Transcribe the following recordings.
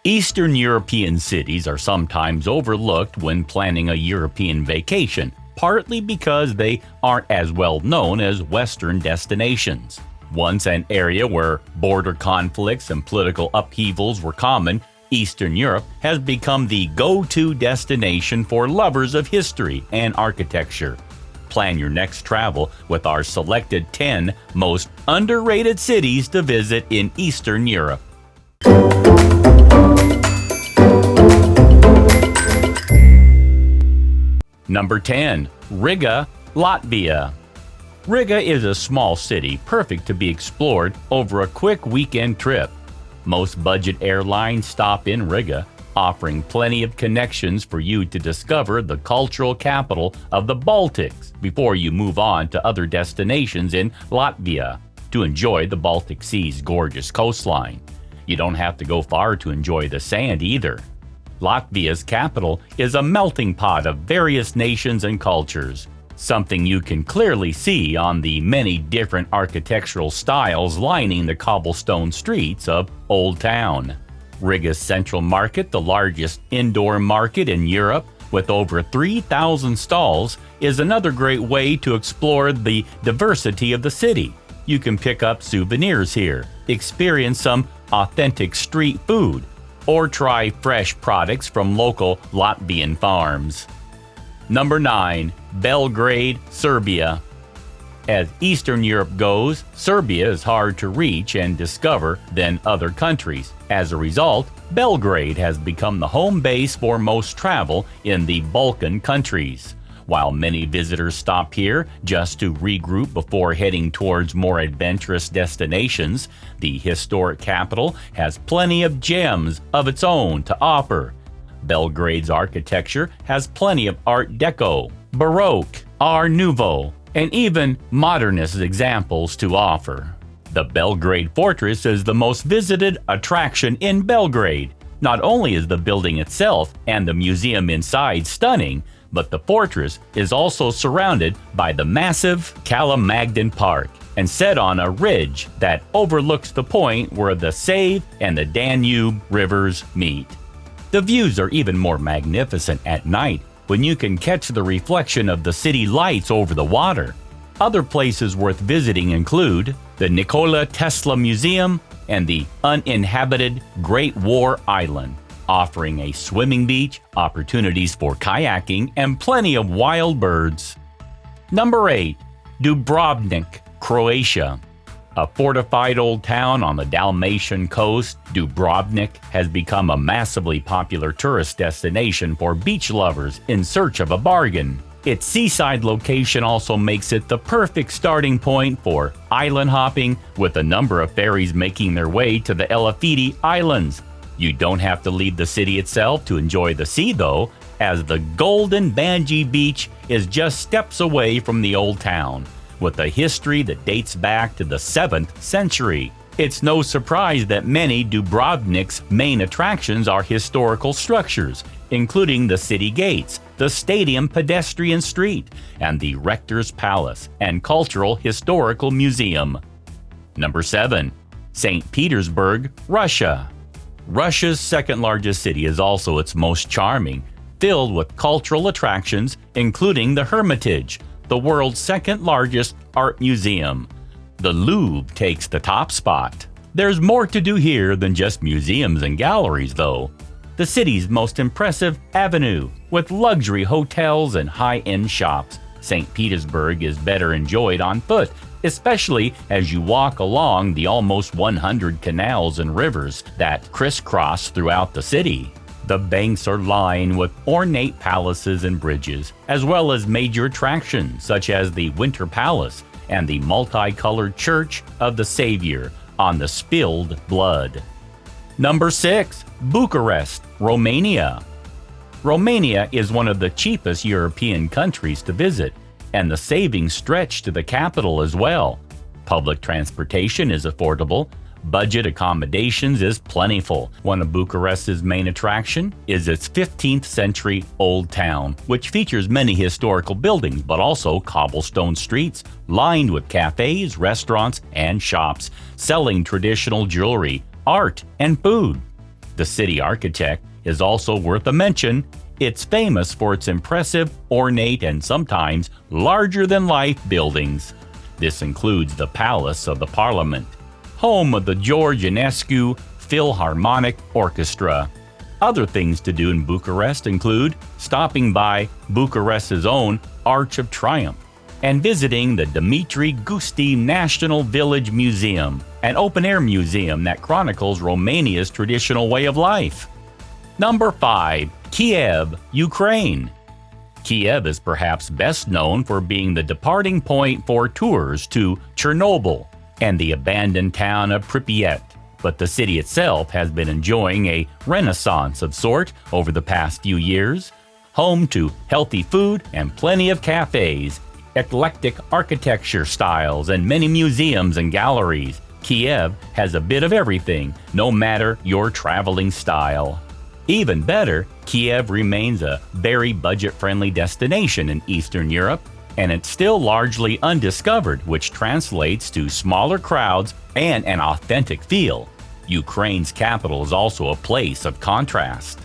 Eastern European cities are sometimes overlooked when planning a European vacation, partly because they aren't as well known as Western destinations. Once an area where border conflicts and political upheavals were common, Eastern Europe has become the go-to destination for lovers of history and architecture. Plan your next travel with our selected 10 most underrated cities to visit in Eastern Europe. Number 10. Riga, Latvia. Riga is a small city perfect to be explored over a quick weekend trip. Most budget airlines stop in Riga, offering plenty of connections for you to discover the cultural capital of the Baltics before you move on to other destinations in Latvia to enjoy the Baltic Sea's gorgeous coastline. You don't have to go far to enjoy the sand either. Latvia's capital is a melting pot of various nations and cultures, something you can clearly see on the many different architectural styles lining the cobblestone streets of Old Town. Riga's Central Market, the largest indoor market in Europe with over 3,000 stalls, is another great way to explore the diversity of the city. You can pick up souvenirs here, experience some authentic street food, or try fresh products from local Latvian farms. Number 9. Belgrade, Serbia. As Eastern Europe goes, Serbia is hard to reach and discover than other countries. As a result, Belgrade has become the home base for most travel in the Balkan countries. While many visitors stop here just to regroup before heading towards more adventurous destinations, the historic capital has plenty of gems of its own to offer. Belgrade's architecture has plenty of Art Deco, Baroque, Art Nouveau, and even modernist examples to offer. The Belgrade Fortress is the most visited attraction in Belgrade. Not only is the building itself and the museum inside stunning, but the fortress is also surrounded by the massive Kalemegdan Park and set on a ridge that overlooks the point where the Save and the Danube rivers meet. The views are even more magnificent at night when you can catch the reflection of the city lights over the water. Other places worth visiting include the Nikola Tesla Museum and the uninhabited Great War Island, offering a swimming beach, opportunities for kayaking, and plenty of wild birds. Number 8. Dubrovnik, Croatia. A fortified old town on the Dalmatian coast, Dubrovnik has become a massively popular tourist destination for beach lovers in search of a bargain. Its seaside location also makes it the perfect starting point for island hopping, with a number of ferries making their way to the Elafiti Islands. You don't have to leave the city itself to enjoy the sea though, as the Golden Banji Beach is just steps away from the old town, with a history that dates back to the 7th century. It's no surprise that many Dubrovnik's main attractions are historical structures, including the city gates, the stadium pedestrian street, and the Rector's Palace and Cultural Historical Museum. Number 7. St. Petersburg, Russia. Russia's second largest city is also its most charming, filled with cultural attractions, including the Hermitage, the world's second largest art museum. The Louvre takes the top spot. There's more to do here than just museums and galleries, though. The city's most impressive avenue, with luxury hotels and high-end shops. St. Petersburg is better enjoyed on foot, especially as you walk along the almost 100 canals and rivers that crisscross throughout the city. The banks are lined with ornate palaces and bridges, as well as major attractions such as the Winter Palace and the multicolored Church of the Savior on the Spilled Blood. Number 6. Bucharest, Romania. Romania is one of the cheapest European countries to visit, and the savings stretch to the capital as well. Public transportation is affordable. Budget accommodations is plentiful. One of Bucharest's main attraction is its 15th century old town, which features many historical buildings but also cobblestone streets lined with cafes, restaurants, and shops selling traditional jewelry, art, and food. The city architect is also worth a mention. It's famous for its impressive, ornate, and sometimes larger-than-life buildings. This includes the Palace of the Parliament, home of the George Enescu Philharmonic Orchestra. Other things to do in Bucharest include stopping by Bucharest's own Arch of Triumph and visiting the Dumitru Gusti National Village Museum, an open-air museum that chronicles Romania's traditional way of life. Number 5. Kiev, Ukraine. Kiev is perhaps best known for being the departing point for tours to Chernobyl and the abandoned town of Pripyat, but the city itself has been enjoying a renaissance of sort over the past few years. Home to healthy food and plenty of cafes, eclectic architecture styles, and many museums and galleries, Kiev has a bit of everything, no matter your traveling style. Even better, Kiev remains a very budget-friendly destination in Eastern Europe, and it's still largely undiscovered, which translates to smaller crowds and an authentic feel. Ukraine's capital is also a place of contrast.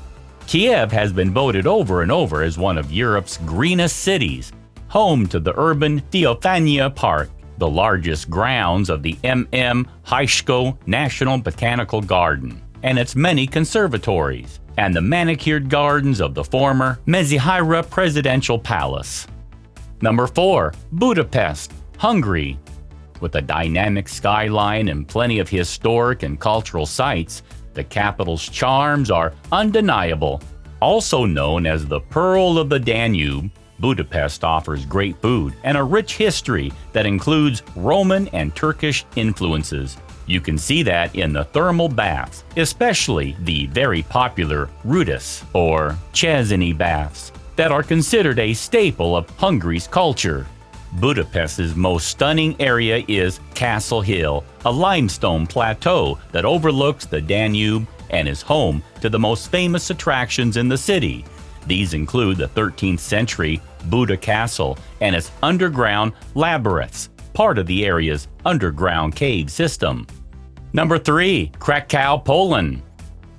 Kiev has been voted over and over as one of Europe's greenest cities, home to the urban Theophania Park, the largest grounds of the Haishko National Botanical Garden, and its many conservatories, and the manicured gardens of the former Mezihira Presidential Palace. Number 4. Budapest, Hungary. With a dynamic skyline and plenty of historic and cultural sites, the capital's charms are undeniable. Also known as the Pearl of the Danube, Budapest offers great food and a rich history that includes Roman and Turkish influences. You can see that in the thermal baths, especially the very popular Rudis or Chesney baths that are considered a staple of Hungary's culture. Budapest's most stunning area is Castle Hill, a limestone plateau that overlooks the Danube and is home to the most famous attractions in the city. These include the 13th century Buda Castle and its underground labyrinths, part of the area's underground cave system. Number 3. Krakow, Poland.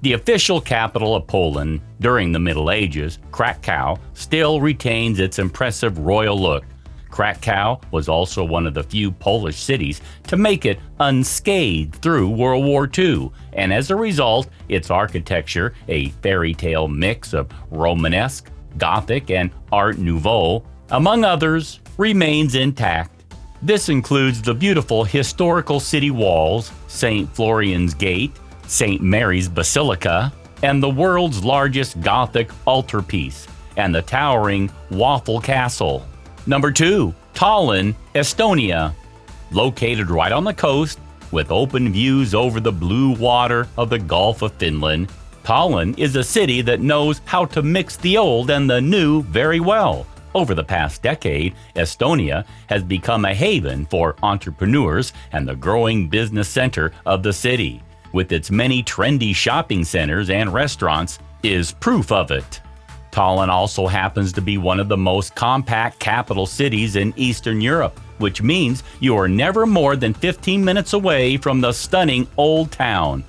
The official capital of Poland during the Middle Ages, Krakow still retains its impressive royal look. Krakow was also one of the few Polish cities to make it unscathed through World War II, and as a result, its architecture, a fairy tale mix of Romanesque, Gothic, and Art Nouveau, among others, remains intact. This includes the beautiful historical city walls, St. Florian's Gate, St. Mary's Basilica, and the world's largest Gothic altarpiece, and the towering Waffle Castle. Number 2. Tallinn, Estonia. Located right on the coast, with open views over the blue water of the Gulf of Finland, Tallinn is a city that knows how to mix the old and the new very well. Over the past decade, Estonia has become a haven for entrepreneurs and the growing business center of the city, with its many trendy shopping centers and restaurants, is proof of it. Tallinn also happens to be one of the most compact capital cities in Eastern Europe, which means you are never more than 15 minutes away from the stunning Old Town.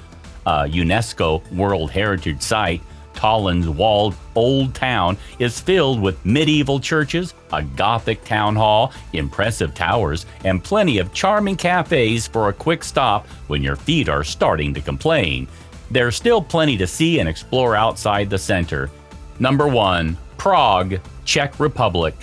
A UNESCO World Heritage Site, Tallinn's walled Old Town is filled with medieval churches, a Gothic town hall, impressive towers, and plenty of charming cafes for a quick stop when your feet are starting to complain. There's still plenty to see and explore outside the center. Number 1. Prague, Czech Republic.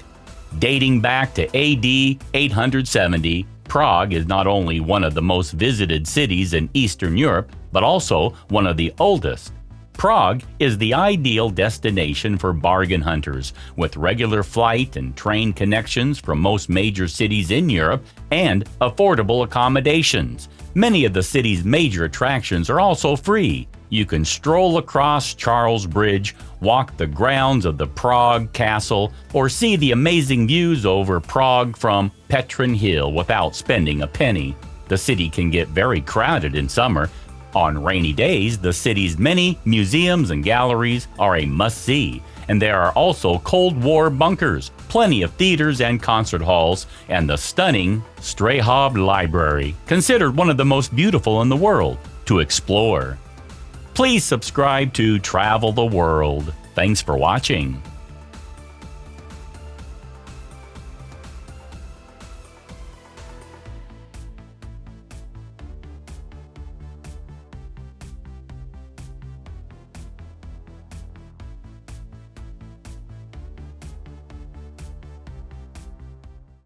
Dating back to AD 870, Prague is not only one of the most visited cities in Eastern Europe, but also one of the oldest. Prague is the ideal destination for bargain hunters, with regular flight and train connections from most major cities in Europe and affordable accommodations. Many of the city's major attractions are also free. You can stroll across Charles Bridge, walk the grounds of the Prague Castle, or see the amazing views over Prague from Petrin Hill without spending a penny. The city can get very crowded in summer. On rainy days, the city's many museums and galleries are a must-see, and there are also Cold War bunkers, plenty of theaters and concert halls, and the stunning Strahov Library, considered one of the most beautiful in the world, to explore. Please subscribe to Travel the World. Thanks for watching.